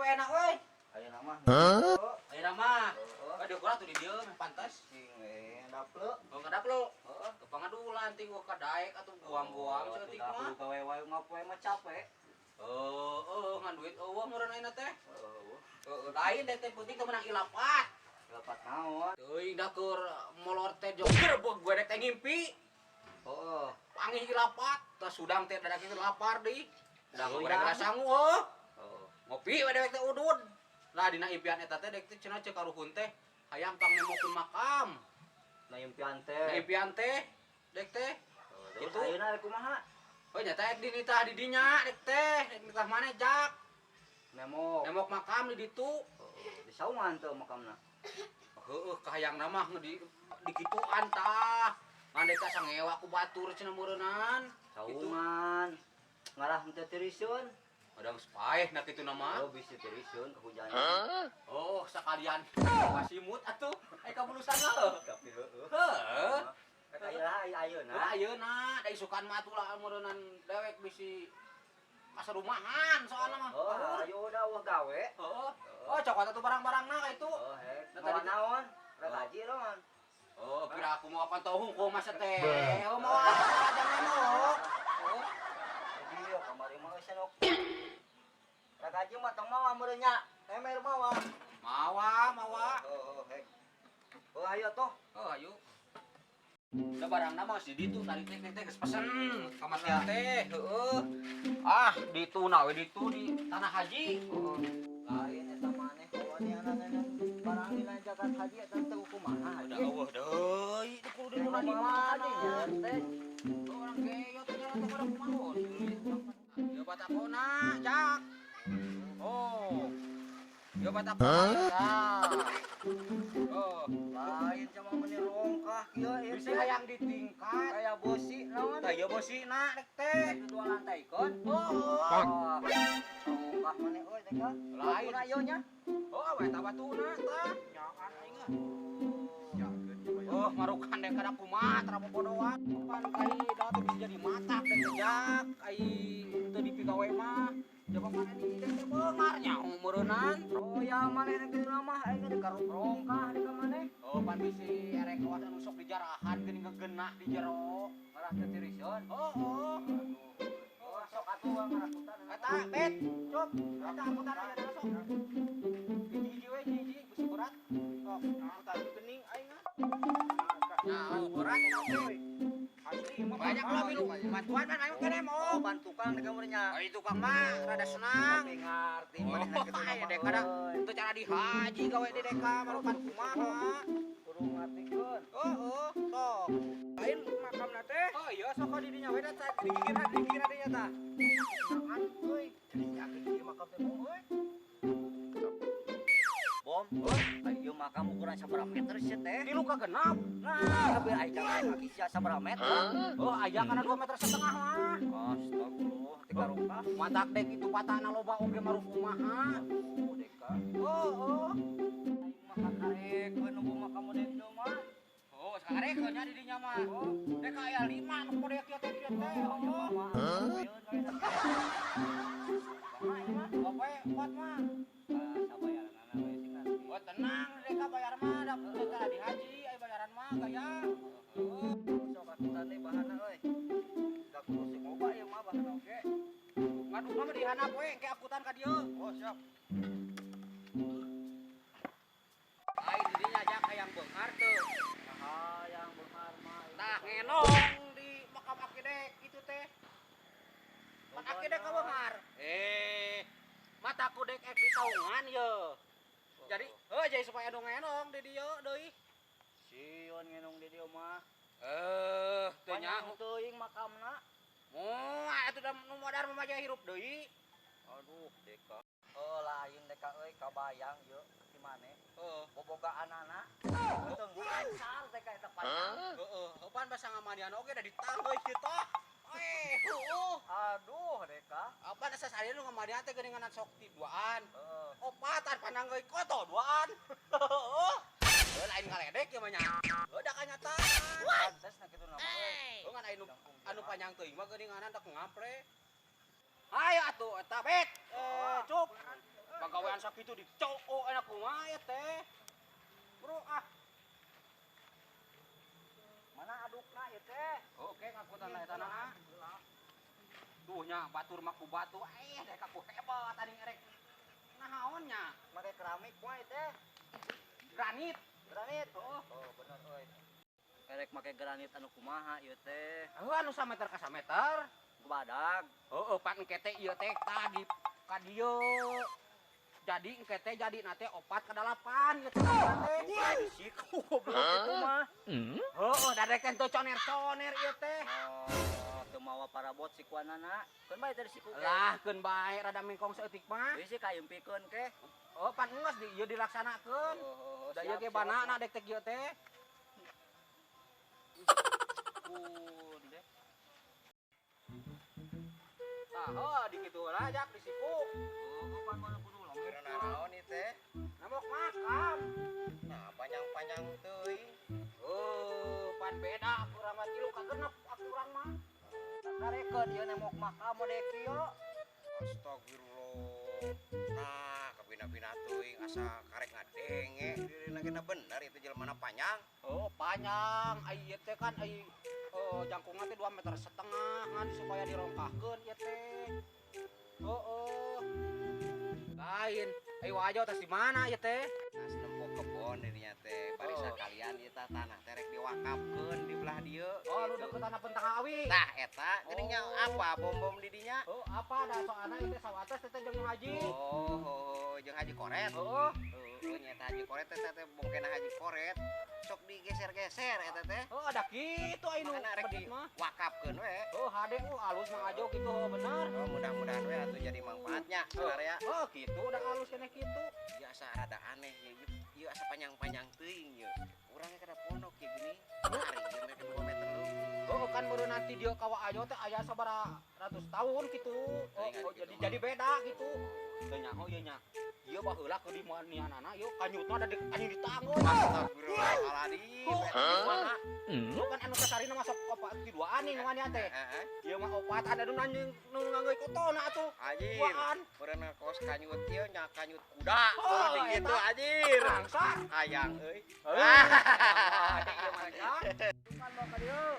poe enak euy. Ayeuna mah. Ayeuna mah. Aduh kurang tuh di dieu mah pantes. Sing dapleu. Oh ngadap lo. Heeh. Kepangadulan ting gua ka daek atuh buang-buang seutik mah. Gawe wae ngapoe mah capek. Ngan duit eueuh meureun ayeuna teh. Lain deh teh penting teu menang ilapat. Dapat naon? Teuing da keur molor teh joger gue dek teh ngimpi. Panggih ilapat, teh sudang teh dadak kitu lapar deui. Da goreng rasa heuh. Ngopi we dewek teh udud. Lah dina impian eta teh dek teh cenah ceuk karuhun teh hayang pangnemokeun makam. Na impian Na impian teh dek teh. Terus ayeuna kumaha? Oh nyata ek dinitah di dinya dek teh, dek nitah maneh jak. Nemok makam di ditu. Di saungan teh makamna. Heueuh kahayangna mah di kituan tah. Ngandek ka sangewa ku batur cenah meureunan. Saungan. Ngarah teh tiriseun. Adang spaeh na kitu na mah. Bisi tiriseun kehujanan. Sakalian pasimut atuh. Ai kabulusan heuh. Tapi heueuh. Heuh. Eta ayeuna. Ayeuna da isukan mah atuh lah meureunan dewek bisi kasarumahan soalna mah. Ayo udah wah gawe. Cokot atuh barang-barangna ka itu. Naon? Gaji naon? Kira aku mau apa tahu hukum masa teh. Mau ada nemok. Iya, kamari mah geus senok. Gaji mah tong mawa meureun nya. Emer mawa. Mawa. Hek. Ayo toh. Ayo. Da barangna mah si ditu tadi teh geus pesen ka Mas teh. Ditu na we ditu di Tanah Haji. Lain eta maneh kawannya anak-anak barang dina jagat haji eta teu kumaha. Ada eueuh deui teu kudu di mana nya teh. Orang geyo teh jalan teh kada kumaha. Ya batakona, Jak. Ya batakona. Lain cuma meni rongkah kieu Bisa hayang ditingkat. Kayak bosi naon? Tah bosina dek teh. Dua lantai kon. Rongkah maneh euy teh ka. Lain ayo nya. We eta batuna tah. Nyaan aing mah. Marukan dek kada kumat ra bobodohan. Pan kai da teh bisa jadi matak dek Jak. Ai teu dipigawe mah. Coba mana di dek teh beungar nya umeureunnan. Ya maneh rek di rumah aing di karung rongkah di ka maneh. Pan bisi erek awas anu sok dijarahan geuning ngegenah di jero. Malah teu tiriseun. Sok atuh ngarakutan. Eta bet, cuk. Eta angkutan aya dana sok. Hiji we hiji bisi berat. Sok angkutan geuning aing mah. Nah, berat we. Asli banyak lah bilu. Bantuan kan ayo kene mau. Ban tukang di kamarnya. Ai tukang mah rada senang. Tapi ngarti maneh kitu Aya dek kada teu cara dihaji gawe di deka marukan kumaha. Kudu ngartikeun. Sok. Lain makamna teh. Iya sok di dinya we da dikira dinya tah. Jangan euy. Dinya kieu makam teh euy. Bom. Ayo makam ukuran sabaraha meter sih teh? 3 ka genap. Nah, tapi aya jangan kaki sia sabaraha meter. Aya kana 2,5 meter mah. Astagfirullah, tiga rongkah. Matak dek itu patahna loba oge maruh kumaha. Deka. Aing mah kakarekeun nunggu makam model ieu mah. Sakarekeun nya di dinya mah. Dek aya 5 nu podek kieu teh di dieu teh. Bapak kuat mah. Sabayaranana we sing nanti. Tenang deka bayar mah da cara dihaji ai bayaran mah gaya. Sok akutan teh bahanna euy. Da kudu si loba ieu mah bahanna oge. Ngadugna mah dihanap we engke akutan ka dieu. Siap. Ai di dinya jak hayang beungar teu. Yang beungar mah. Tah ngenong di makam akidek itu teh. Pan akidek ka beungar. Mataku dek ek di saungan ye. Jadi, jadi supaya anu ngenong di dieu deui. Sieun ngenong di dieu mah. Teu nyaho teuing makamna. Moal atuh da nu modar mah mah hirup deui. Aduh, deka. Lain deka euy kabayang yeuh si maneh. Boboga anana. Teu ngacar deka eta panjang. Pan basa ngamanian oge da ditangeuy kitu. Aduh, deka. Apa asa saya nu ngamanian teh geuningan sok ti duaan. Opatan pananggeui koto duaan. Lain ngaledek ya mah nya. Da kanyataan. Pansesna kitu nama euy. Ngan anu panjang teuing mah geuninganan dak ngapre. Ayo atuh eta bet. Cuk. Pagawean sakitu dicoko enak kumaha ya teh. Bro ah. Mana adukna ieu teh? Oke ngakutan eta na. Duh nya batur mah ku batu. Dek aku hebat tadi ngerek. Naon nya? Make keramik wae teh. Granit. Granit. Oh bener euy. Erek make granit anu kumaha ieu teh? Anu sameter ka sameter. Badag. Heeh, pan engke teh ieu teh tadi ka dieu. Jadi engke teh jadi nate 4 ke 8 gitu teh. Siku goblok itu mah. Heeh, dadek teh teu coner-coner ieu teh. Oh, teu mawa parabot sikuanana. Keun bae teh siku ke. Lah keun bae rada mengkong saeutik mah. Deui sih kayempikeun ke. Oh, pan geus di ieu dilaksanakeun. Da ieu ge banana dek teh ieu teh. Pun deh. Tah, di kitu rajak di siku. Oh, pan mana kudu Kira naon ieu teh? Namok makam. Nah, panjang-panjang teuing. Oh, pan beda kurang mah 3 ka 6 kurang mah. Karekeun ieu nemok makam mode kieu. Astagfirullah. Nah, kabina-bina teuing asa karek ngadenge. Dirina kena bener itu jelmana panjang. Oh, panjang. Ai ieu teh kan ai jangkungna teh 2,5 meter ngan supaya dirongkahkeun ieu teh. Heeh. Lain. Ai wajo tos di mana ieu teh? Nah, nempok kebon dirinya teh. Bari sakalian ieu tah tanah teh rek diwakafkeun di belah dieu. Oh, nu deukeut tanah Pentang Awi. Tah eta geuning apa bom-bom di dinya? Oh, apa da soalna ieu teh sawates teh jeung Nu Haji. Oh, jeung Haji Koret. Heeh. Oh, nyata Haji Koret teh teh bongkena Haji Koret. Sok digeser-geser eta teh. Oh, ada kitu ai nu Makana rek bedit mah. diwakafkeun we. Oh, hade alus Mang Ajo kitu bener. Oh, mudah-mudahan we atuh jadi manfaatnya ya. Oh, kitu udah alus keneh kitu. Ieu asa rada aneh ya. Ieu asa panjang-panjang teuing ieu. Urangnya kada pondok ya gini. Hari ieu mereka 2 meter lu. Oh, kan baru nanti dia kawa Ajo teh aya sabaraha ratus tahun gitu. Oh, jadi beda gitu. Teu nya oh ieu nya. Ieu baheula ke di manianana ieu kanyutna ada di anjing ditanggung. Astagfirullahaladzim. Hah? Lu kan anu kasarina masuk opat di dua ani nu manian teh. Heeh. Ieu mah opat ada nu nanjing nu ngangge kotona atuh. Anjir. Duaan. Beureuna kos kanyut ieu nya kanyut kuda. Oh, Kudu gitu eta. anjir. Rangsa. Hayang euy. Ada ieu mah kan. Bukan mau ka dieu.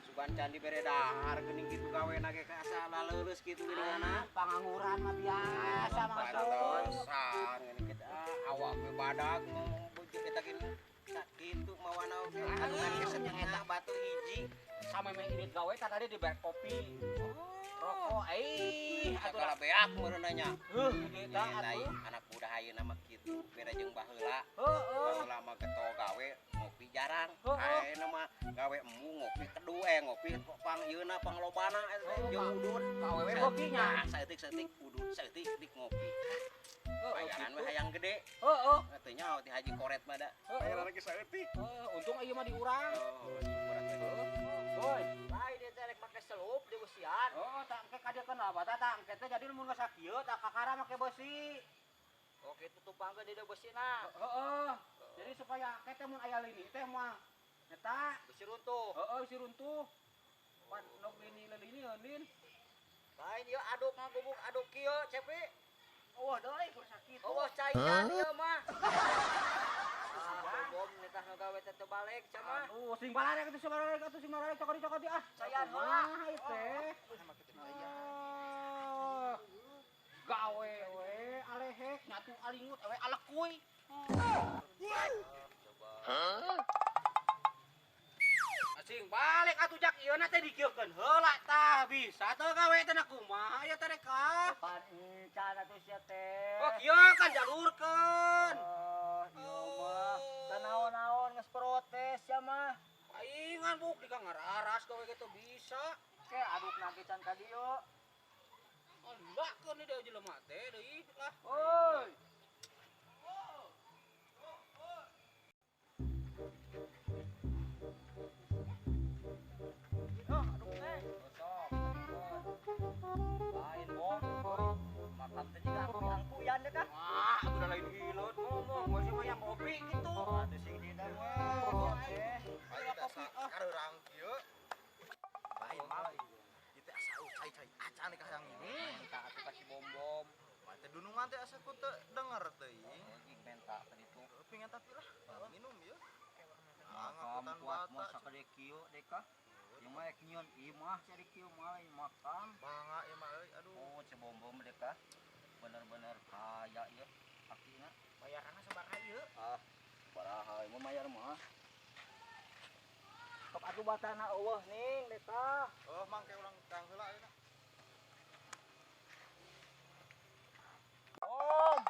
Sugan candi bere dahar geuning kitu gawena ge asa laleureus kitu geuninganna. Panganguran mah biasa masuk. Pantesan ngene kita awak we badag ngomong beujeu kita gini. Sakitu mawana oge. Anu kan kesetengah batu hiji. Sama main irit gawe tadi di bar kopi. Rokok atuh Segala beak meureuh nya. gede tah Lai atuh. anak muda ayeuna mah kitu. Beda jeung baheula. Heeh. Baheula mah geto gawe ngopi jarang. Heeh. Ayeuna mah gawe embu ngopi kedue ngopi pang ieuna panglobana jeung udud. Awewe kopinya. Nah, saeutik-saeutik udud, saeutik dik ngopi. Bayaran we hayang gede. Heeh. Teu nyaho ti Haji Koret mah da. Bayaran lagi saeutik. Untung ieu mah diurang. Oh, syukuran we. Boy. Lain dia teh rek make selup di usian. Oh, tak engke kadekeun lah bata tak engke teh jadi mun geus sakieu tak kakara make besi. Oke tutupang ge di dieu beusina. Heeh. Jadi supaya engke teh mun aya lini teh mah eta Besi runtuh. heeh si runtuh. Pan nok lini eunin. Lain ieu aduk ngagubuk aduk kieu cepi. Wah, deui ku sakit. Oh, caian ieu mah. Bom nitah ngagawe teh teu balik cenah. Sing balarek atuh sing balarek cokot-cokot ah. Caian heula. Ieu teh. Gawe we alehek nyatu alingut we alekuy. Asing balik atuh jak ieu na teh dikieukeun heula tah bisa teu gawe teh kumaha aya teh reka. Pan encan atuh sia teh. Oh kieu kan jalurkeun. Oh, ieu mah teu naon-naon geus protes ya mah. Aingan buk di ngararas gawe gitu bisa. Ke aduk nanti can ka dieu. Allah keun deui jelema teh deui lah. Oi. Lain bom, makam teh juga angkuyan deh kan. Wah, aku udah lain hilut ngomong, gua sih mah yang kopi gitu. Atuh sing dina we. Ayo kopi karurang kieu. Lain mal. Itu asa cai-cai acan nih kahang ini. Tak atuh kasih bom-bom. Mate dunungan teh asa ku teu denger teuing. Oh, jing menta tadi tuh. Pengen tapi lah. Minum ya. Makam kuat masa kade kieu deka. Yang mah ek nyeun imah cari kieu mah makam. Bangga ya mah euy. Aduh. Oh, cebombom deka. Bener-bener kaya ya. Akina Bayaranna sabaraha ieu? baraha ieu mayar mah. Sok atuh batana eueuh ning deka. Oh, mangke urang kang heula ayeuna. Om,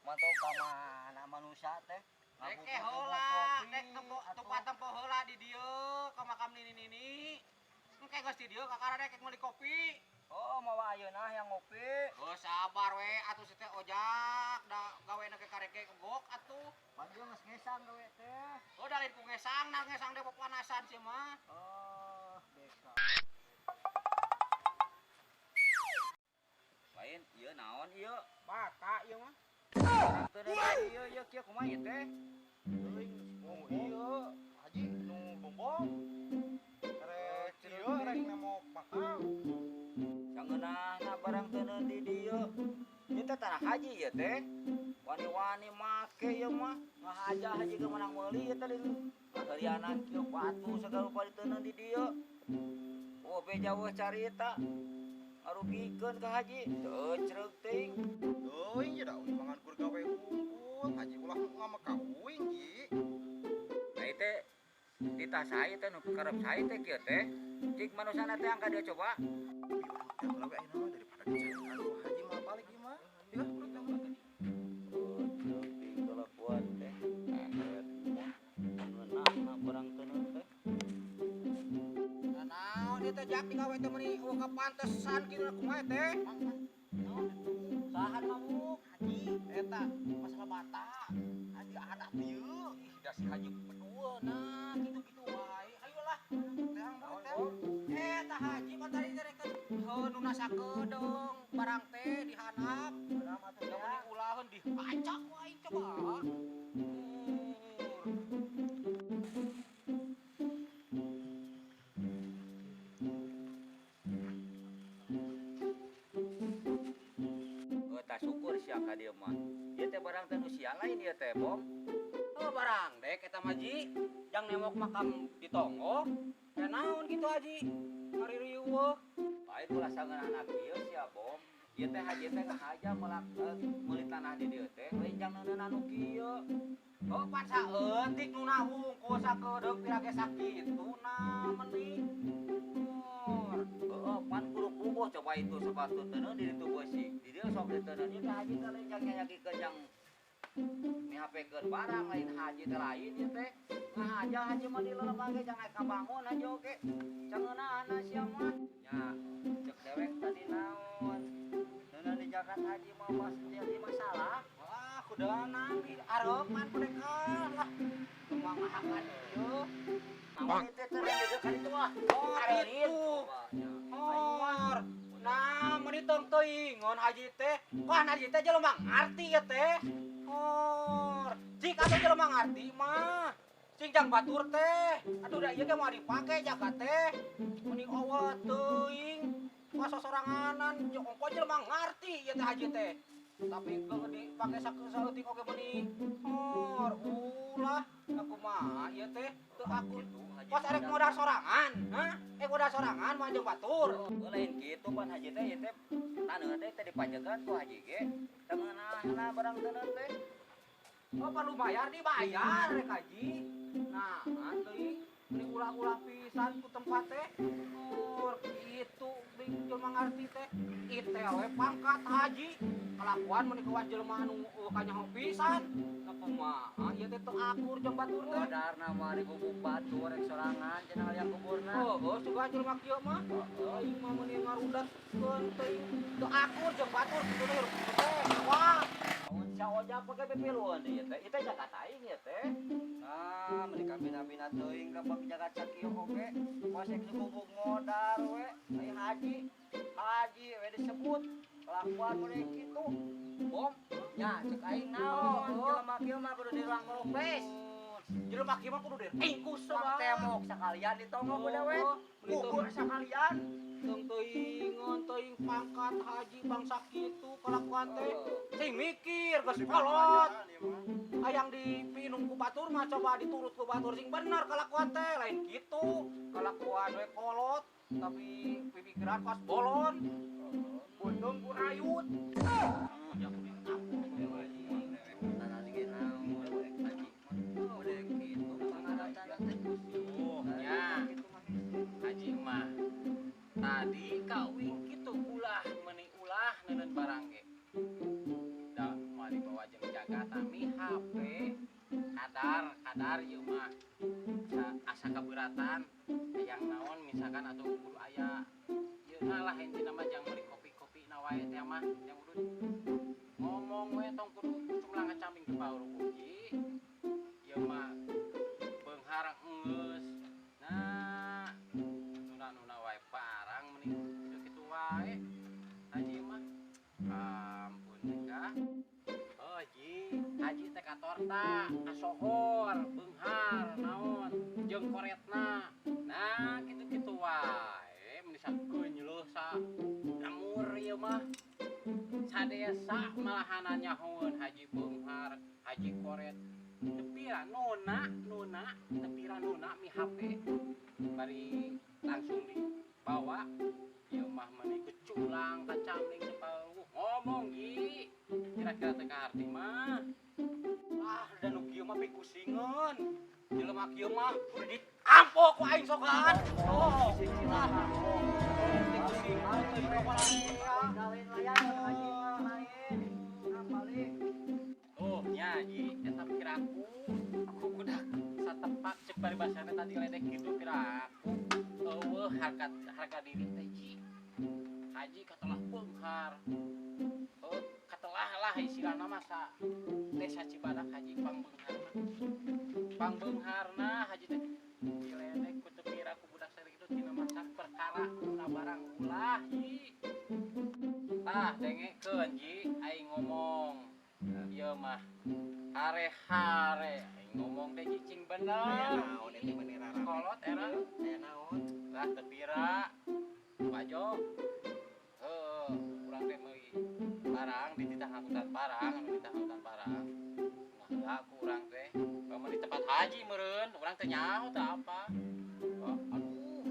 mantap ka mana manusia teh? Dek heula, dek tempat tempo heula di dieu ka makam nini. Engke geus di dieu kakara dek meuli kopi. Oh, mawa ayeuna yang ngopi. Oh, sabar we atuh si teh ojak da gaweana ke kareke kegok atuh. Panjang geus ngesang gawe teh. Oh, dalin ku ngesang, nah ngesang deh panasan sih mah. Oh, deka. Lain ieu naon ieu? Bata ieu mah. Teu ieu kieu kumaha ieu teh? Teuing oh ieu. Haji nu bombong. Rek ieu rek nemo makam. Sangeunahna barang teu neun di dieu. Ieu teh tanah haji ieu teh. Wani-wani make ieu mah. Ngahaja haji ge menang meuli ieu teh lin. Kaharianan kieu batu sagala rupa teu neun di dieu. Oh, beja weuh carita. Arugikeun ka haji, teu cereug teuing. Teuing ye da ulah mangan kur gawe unggul. Haji ulah ngamakawing ji. Nah teh di tas saya teh nu karep saya teh kieu teh. Cik manusana teh angka dia coba. Ya kalau we ayeuna mah daripada dicarikan ku haji mah balik ieu mah. Ya, urang teh mah. Oh, tapi kelakuan teh. Angkat mah. Ngeunahna barang teu neun teh. Naon ieu teh jak digawe teh meuni eueuh kapantesan kieu kumaha teh? Naon? Sahan mamuk haji eta masalah bata. Haji adat ieu. Ih, da si haji berdua nah kitu-kitu wae. Ayolah. Terang banget teh. Eta haji mah tadi teh heuh nu nasakeudeng barang teh dihanap. Barang atuh Da teh. meuni ulaheun diacak wae coba. Tah syukur sia ka dieu mah. Ieu teh barang teh nu sia lain ieu teh, Bom. Oh barang dek eta maji yang nemok makam di tonggo. Ya naon kitu haji? Ngari riweuh. Lain ulah sangeunana kieu sia, Bom. Ieu teh haji teh ngahaja meuli tanah di dieu teh, lain jang neuneun anu kieu. Oh pan saeutik nu nahungkul sakeudeuh pirage sakitu na meuni. Heeh, pan kudu puguh coba itu sepatu teuneu di ditu beusi. Di dieu sok diteuneu ieu teh haji teh lain jang nyanyagikeun jang mihapekeun barang lain haji teh lain ieu teh. Ngahaja haji mah di lelembang ge jang aya kabangun haji oge. Cangeunahna sia mah. Nya, cek dewek tadi naon? Neuneuh di jagat haji mah pas jadi masalah. Wah kudaana areupan mereka lah. Kumangahakan ieu. Naon teh teh di ka ditu ah. Oh itu. Or. Nah, meuni teuing-teuingon haji teh. Pan haji teh jelema ngarti ya teh. Or. Cik atuh jelema ngarti mah. Cing jang batur teh. Aduh da ieu ge moal dipake jaga teh. Meuni eueuh teuing. Masa soranganan ongko jelema ngarti ieu teh haji teh. Tapi keueuh dipake saeutik oge meuni. Or ulah kumaha ieu teh teu aku. Pas arek modal sorangan, hah? Modal sorangan mah jeung batur. Lain kitu pan haji teh ieu teh taneuh teh teh dipajegan ku haji ge. Tangeunahna barang teuneu teh. Oh perlu bayar dibayar rek haji. Nah, teuing meuni ulah-ulah pisan ku tempat teh. Or kitu deui jelema ngarti teh. Ieu teh we pangkat haji. Kelakuan meuni kawan jelema anu kanyaho pisan. Kumaha ieu teh teu akur jeung batur teh. Wadarna mah digubuk batu rek sorangan cenah aya kuburna. Oh, sugan jelema kieu mah. Aing mah meuni ngarudatkeun teuing teu akur jeung batur kitu teh. Wah, Mun saoja pake pipiluan ieu teh. Ieu teh jagat aing ieu teh. Nah, meuni kabina-bina teuing ka jagat sakieu oge. Pasek digubuk modal we. Ai haji. Haji we disebut. Kelakuan meuni kitu. Bom, nya cek aing naon jelema kieu mah kudu di ruang kolopes. jelema kieu mah kudu diringkus Bang temok sekalian ditongok udah we. Bubur sekalian. Teuing pangkat haji bangsa kitu kalakuan teh. Sing mikir geus kolot. Hayang dipinung ku batur mah coba diturut ku batur sing bener kalakuan teh lain kitu. Kalakuan we kolot tapi pemikiran pas bolon. Bondong ku rayut. Haji mah tadi kawin kitu ulah meuni ulah neuneun barang ge. Da moal dibawa jeung jaga tami HP kadar ieu mah asa keberatan hayang naon misalkan atuh kudu aya ieu lah intina mah jang meuli kopi-kopi na wae teh mah yang kudu ngomong we tong kudu cumlang ngacambing teu baur puji ieu mah beunghar geus nah nuna wae barang mending kitu wae haji mah ampun teh oh haji teh kator ta kasohor beunghar naon jeung koretna nah kitu-kitu wae mun disakeun nyeuleus sa lamur ieu mah sadesa malahan nyahoeun haji beunghar haji koret tepira nona tepira nona mi HP bari langsung dibawa ieu mah meuni keculang kacamling teu ngomong gi kira-kira teh kaharti mah Da nu kieu mah pikusingeun. Jelema kieu mah kudu ditampok ku aing sogan. Oh, pikusingeun teh kawin layan haji lain balik oh nya ji eta pikiraku aku kudak satepak cek bari basana tadi ledek kitu piraku eueuh harga diri teh ji haji katelah beunghar katelah lah istilahna mah sa desa Cibadak haji pangbeungharna haji teh diledek ku teu pira ku budak sare kitu tina masak perkara na barang ulah ji tah dengekeun ji aing ngomong ieu mah hare-hare aing ngomong teh cicing bener naon eta bener rara kolot era aya naon lah teu pira bajo urang teh meuli barang di titah angkutan barang nah aku urang teh mun di tempat haji meureun urang teh nyaho teh apa aduh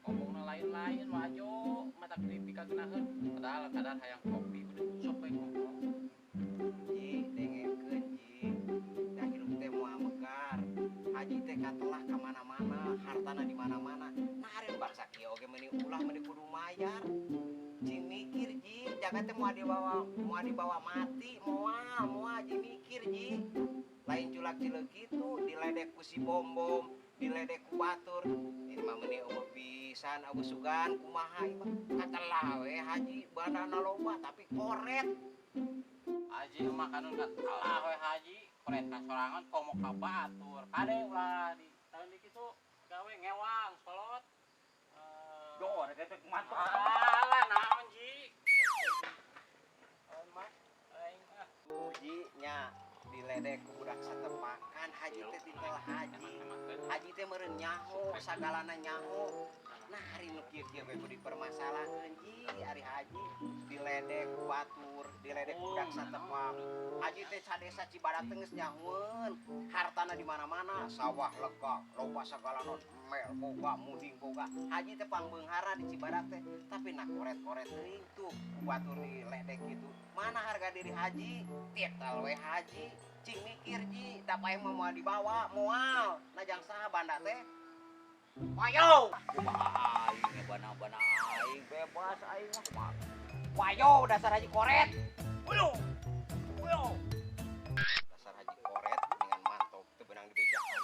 ngomongna lain-lain wajo mata kripi kagenaheun padahal kadar hayang kopi udah sok bae ngomong ji dengekeun ji da hirup teh moal megar haji teh katelah ka mana-mana hartana di mana-mana nah hareun bangsa kieu oge meuni ulah meuni kudu mayar cing mikir ji jaga teh moal dibawa mati moal ji mikir ji lain culak-cileuk kitu diledek ku si bom diledek ku batur ini mah meuni eueuh pisan eueuh sugan kumaha ieu mah katelah we haji bandana loba tapi koret haji mah kanun katelah we haji koretna sorangan komok ka batur kade ulah di tahun di kitu gawe ngewang kolot Yo, ada teh kumantok. alah naon ji mah aing uji nya diledek ku budak satepakan haji teh tinggal haji teh meureun nyaho sagalana nyaho nah hari nu kieu-kieu we kudu dipermasalaheun ji ari haji diledek ku batur diledek ku budak satepak haji teh sadesa Cibadak teh geus nyahoeun hartana di mana-mana sawah lega loba sagalana mel boga muding boga haji teh pangbeunghara di Cibadak teh tapi nak koret-koret teuing tuh ku batur diledek gitu mana harga diri haji tital we haji cing mikir ji da paeh moal dibawa moal najang saha banda teh wayo aing bana-bana aing bebas aing mah wayo dasar haji koret wayo dasar haji koret dengan mantap teu beunang di bejakan